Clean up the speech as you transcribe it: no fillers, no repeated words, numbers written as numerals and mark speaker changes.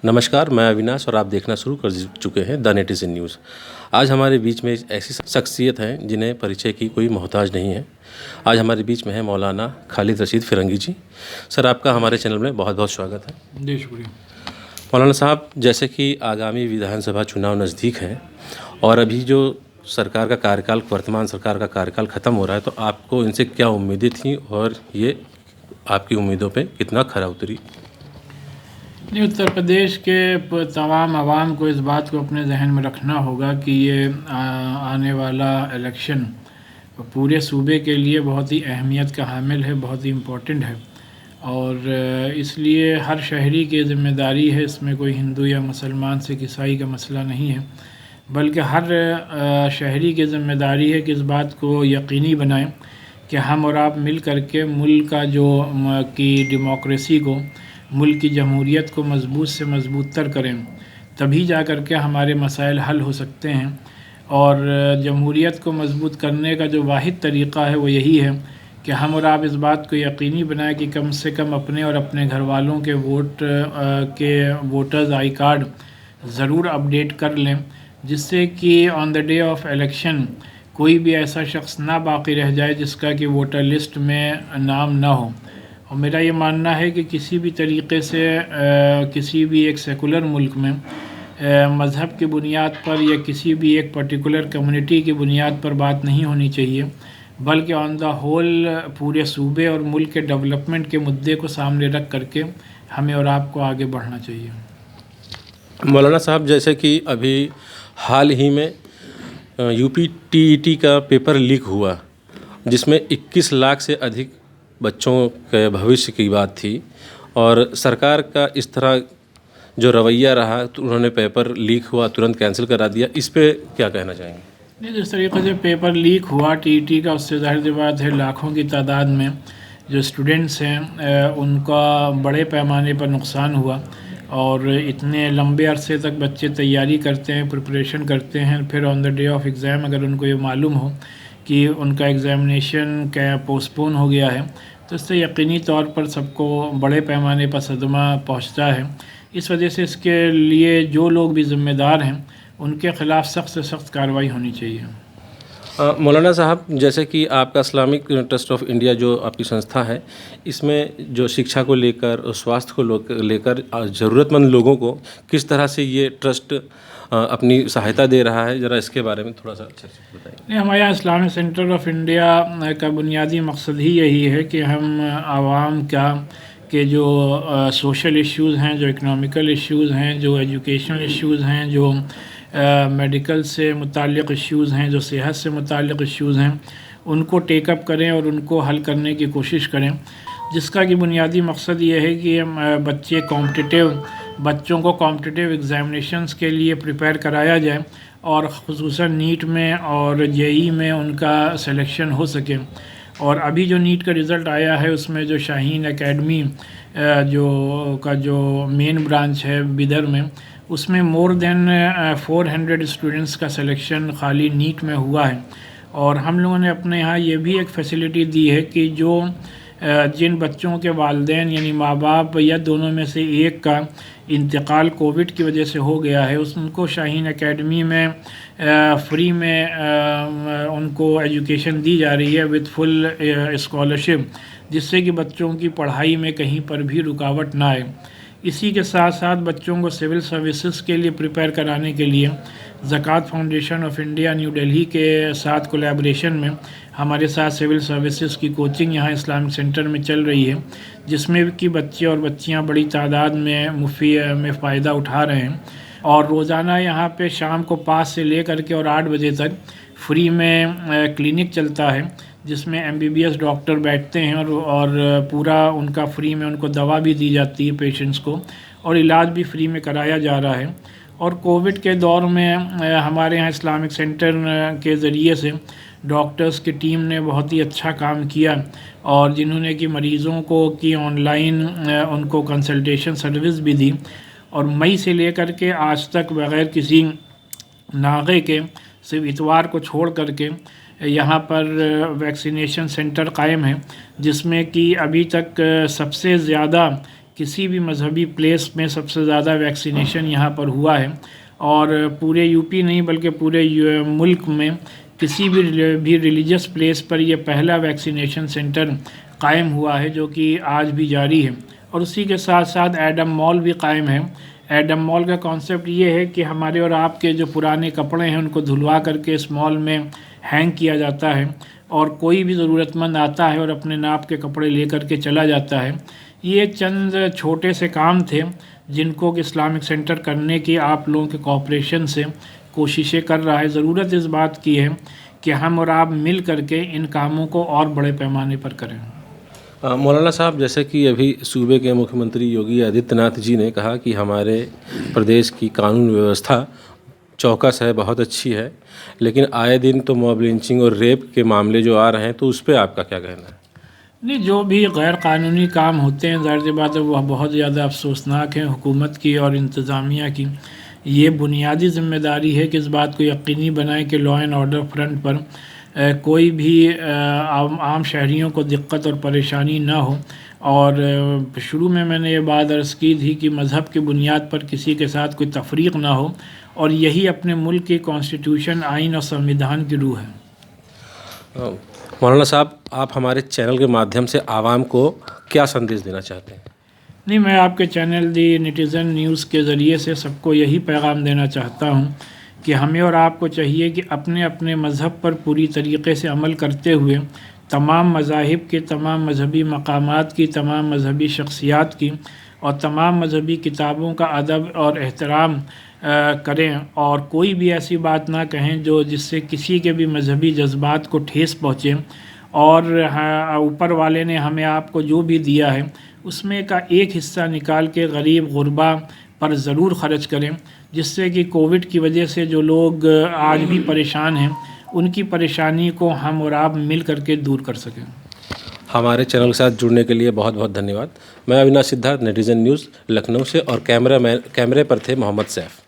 Speaker 1: नमस्कार, मैं अविनाश और आप देखना शुरू कर चुके हैं द नेटिज़न न्यूज़। आज हमारे बीच में ऐसी शख्सियत हैं जिन्हें परिचय की कोई मोहताज नहीं है। आज हमारे बीच में है मौलाना खालिद रशीद फ़िरंगी जी। सर, आपका हमारे चैनल में बहुत बहुत स्वागत है।
Speaker 2: जी शुक्रिया।
Speaker 1: मौलाना साहब, जैसे कि आगामी विधानसभा चुनाव नज़दीक है और अभी जो सरकार का कार्यकाल, वर्तमान सरकार का कार्यकाल ख़त्म हो रहा है, तो आपको इनसे क्या उम्मीदें थीं और ये आपकी उम्मीदों पे कितना खरा उतरी?
Speaker 2: नहीं, उत्तर प्रदेश के तमाम आवाम को इस बात को अपने जहन में रखना होगा कि ये आने वाला इलेक्शन पूरे सूबे के लिए बहुत ही अहमियत का हामिल है, बहुत ही इम्पोर्टेंट है और इसलिए हर शहरी की ज़िम्मेदारी है। इसमें कोई हिंदू या मुसलमान सिख ईसाई का मसला नहीं है, बल्कि हर शहरी की ज़िम्मेदारी है कि इस बात को यकीनी बनाएं कि हम और आप मिल करके मुल्क का की डेमोक्रेसी को, मुल्क की जमहूरियत को मज़बूत से मज़बूत तर करें, तभी जा कर के हमारे मसाइल हल हो सकते हैं। और जमहूरियत को मज़बूत करने का जो वाहिद तरीक़ा है वो यही है कि हम और आप इस बात को यकीनी बनाएं कि कम से कम अपने और अपने घर वालों के वोटर्स आई कार्ड ज़रूर अपडेट कर लें, जिससे कि on the day of election कोई भी ऐसा शख्स ना बाकी रह जाए जिसका कि वोटर लिस्ट में नाम ना हो। और मेरा ये मानना है कि किसी भी तरीक़े से किसी भी एक सेकुलर मुल्क में मज़हब की बुनियाद पर या किसी भी एक पर्टिकुलर कम्युनिटी की बुनियाद पर बात नहीं होनी चाहिए, बल्कि ऑन द होल पूरे सूबे और मुल्क के डेवलपमेंट के मुद्दे को सामने रख करके हमें और आपको आगे बढ़ना चाहिए।
Speaker 1: मौलाना साहब, जैसे कि अभी हाल ही में यूपी-टीईटी का पेपर लीक हुआ, जिसमें 21 लाख से अधिक बच्चों के भविष्य की बात थी और सरकार का इस तरह जो रवैया रहा, तो उन्होंने पेपर लीक हुआ तुरंत कैंसिल करा दिया। इस पे क्या कहना चाहेंगे?
Speaker 2: नहीं, जिस तरीके से पेपर लीक हुआ टीईटी का, उससे ज़ाहिर सी बात है लाखों की तादाद में जो स्टूडेंट्स हैं उनका बड़े पैमाने पर नुकसान हुआ। और इतने लंबे अरसे तक बच्चे तैयारी करते हैं, प्रिपरेशन करते हैं, फिर on the day of exam अगर उनको ये मालूम हो कि उनका एग्ज़ामिनेशन क्या पोस्टपोन हो गया है, तो इससे यकीनी तौर पर सबको बड़े पैमाने पर सदमा पहुंचता है। इस वजह से इसके लिए जो लोग भी ज़िम्मेदार हैं उनके ख़िलाफ़ सख्त से सख्त कार्रवाई होनी चाहिए।
Speaker 1: मौलाना साहब, जैसे कि आपका इस्लामिक ट्रस्ट ऑफ इंडिया जो आपकी संस्था है, इसमें जो शिक्षा को लेकर और स्वास्थ्य को लेकर ज़रूरतमंद लोगों को किस तरह से ये ट्रस्ट अपनी सहायता दे रहा है, ज़रा इसके बारे में थोड़ा सा अच्छे से बताइए।
Speaker 2: नहीं, हमारे यहाँ इस्लामिक सेंटर ऑफ इंडिया का बुनियादी मकसद ही यही है कि हम आवाम के जो सोशल इश्यूज़ हैं, जो इकनॉमिकल इश्यूज़ हैं, जो एजुकेशनल इश्यूज़ हैं, जो मेडिकल से मुताल्लिक़ इश्यूज़ हैं, जो सेहत से मुताल्लिक़ इश्यूज़ हैं, उनको टेकअप करें और उनको हल करने की कोशिश करें, जिसका कि बुनियादी मकसद ये है कि बच्चों को कॉम्पिटिटिव एग्ज़ामिनेशंस के लिए प्रिपेयर कराया जाए और ख़ुसूसन नीट में और जेई में उनका सिलेक्शन हो सके। और अभी जो नीट का रिज़ल्ट आया है उसमें जो शाहीन एकेडमी जो मेन ब्रांच है बिदर में, उसमें मोर देन 400 स्टूडेंट्स का सिलेक्शन खाली नीट में हुआ है। और हम लोगों ने अपने यहाँ ये भी एक फैसिलिटी दी है कि जिन बच्चों के वालिदैन यानी माँ बाप या दोनों में से एक का इंतकाल कोविड की वजह से हो गया है, उनको शाहीन एकेडमी में फ्री में उनको एजुकेशन दी जा रही है विद फुल स्कॉलरशिप, जिससे कि बच्चों की पढ़ाई में कहीं पर भी रुकावट ना आए। इसी के साथ साथ बच्चों को सिविल सर्विसेज के लिए प्रिपेयर कराने के लिए ज़कात foundation of India New Delhi के साथ कोलैबोरेशन में हमारे साथ सिविल सर्विसेज की कोचिंग यहाँ इस्लामिक सेंटर में चल रही है, जिसमें कि बच्चे और बच्चियाँ बड़ी तादाद में फ़ायदा उठा रहे हैं। और रोज़ाना यहाँ पे शाम को 5 से ले करके और 8 बजे तक फ्री में क्लिनिक चलता है, जिसमें MBBS डॉक्टर बैठते हैं और पूरा उनका फ्री में उनको दवा भी दी जाती है पेशेंट्स को, और इलाज भी फ्री में कराया जा रहा है। और कोविड के दौर में हमारे यहाँ इस्लामिक सेंटर के ज़रिए से डॉक्टर्स की टीम ने बहुत ही अच्छा काम किया, और जिन्होंने कि मरीज़ों को की ऑनलाइन उनको कंसल्टेशन सर्विस भी दी। और मई से लेकर के आज तक बग़ैर किसी नागे के सिर्फ इतवार को छोड़ करके यहाँ पर वैक्सीनेशन सेंटर कायम है, जिसमें कि अभी तक सबसे ज़्यादा کسی بھی مذہبی پلیس میں سب سے زیادہ ویکسینیشن یہاں پر ہوا ہے، اور پورے یو پی نہیں بلکہ پورے ملک میں کسی بھی ریلیجس پلیس پر یہ پہلا ویکسینیشن سینٹر قائم ہوا ہے جو کہ آج بھی جاری ہے۔ اور اسی کے ساتھ ساتھ ایڈم مال بھی قائم ہے۔ ایڈم مال کا کانسیپٹ یہ ہے کہ ہمارے اور آپ کے جو پرانے کپڑے ہیں ان کو دھلوا کر کے اس مال میں ہینگ کیا جاتا ہے، اور کوئی بھی ضرورت مند آتا ہے اور اپنے ناپ کے کپڑے لے کر کے چلا جاتا ہے۔ یہ چند چھوٹے سے کام تھے جن کو کہ اسلامک سینٹر کرنے کی آپ لوگوں کے کوآپریشن سے کوششیں کر رہا ہے۔ ضرورت اس بات کی ہے کہ ہم اور آپ مل کر کے ان کاموں کو اور بڑے پیمانے پر کریں۔
Speaker 1: مولانا صاحب، جیسے کہ ابھی صوبے کے مکھیہ منتری یوگی آدتیہ ناتھ جی نے کہا کہ ہمارے پردیش کی قانون ویوستھا چوکس ہے، بہت اچھی ہے، لیکن آئے دن تو موب لنچنگ اور ریپ کے معاملے جو آ رہے ہیں تو اس پہ آپ کا کیا کہنا ہے؟
Speaker 2: نہیں، جو بھی غیر قانونی کام ہوتے ہیں ظاہر سی بات ہے وہ بہت زیادہ افسوسناک ہیں۔ حکومت کی اور انتظامیہ کی یہ بنیادی ذمہ داری ہے کہ اس بات کو یقینی بنائے کہ لا اینڈ آرڈر فرنٹ پر کوئی بھی عام شہریوں کو دقت اور پریشانی نہ ہو۔ اور شروع میں نے یہ بات عرض کی تھی کہ مذہب کی بنیاد پر کسی کے ساتھ کوئی تفریق نہ ہو، اور یہی اپنے ملک کی کانسٹیٹیوشن، آئین اور سنویدھان کی روح ہے۔
Speaker 1: مولانا صاحب، آپ ہمارے چینل کے مادھیم سے عوام کو کیا سندیش دینا چاہتے ہیں؟
Speaker 2: نہیں، میں آپ کے چینل دی نیٹیزن نیوز کے ذریعے سے سب کو یہی پیغام دینا چاہتا ہوں کہ ہمیں اور آپ کو چاہیے کہ اپنے اپنے مذہب پر پوری طریقے سے عمل کرتے ہوئے تمام مذاہب کے، تمام مذہبی مقامات کی، تمام مذہبی شخصیات کی اور تمام مذہبی کتابوں کا ادب اور احترام کریں، اور کوئی بھی ایسی بات نہ کہیں جو جس سے کسی کے بھی مذہبی جذبات کو ٹھیس پہنچے۔ اور اوپر والے نے ہمیں آپ کو جو بھی دیا ہے اس میں کا ایک حصہ نکال کے غریب غربا پر ضرور خرچ کریں، جس سے کہ کووڈ کی وجہ سے جو لوگ آج بھی پریشان ہیں ان کی پریشانی کو ہم اور آپ مل کر کے دور کر سکیں۔
Speaker 1: ہمارے چینل کے ساتھ جڑنے کے لیے بہت بہت دھنیہ واد۔ میں اویناش سدھارتھ، نیٹیزن نیوز لکھنؤ سے، اور کیمرے پر تھے محمد سیف۔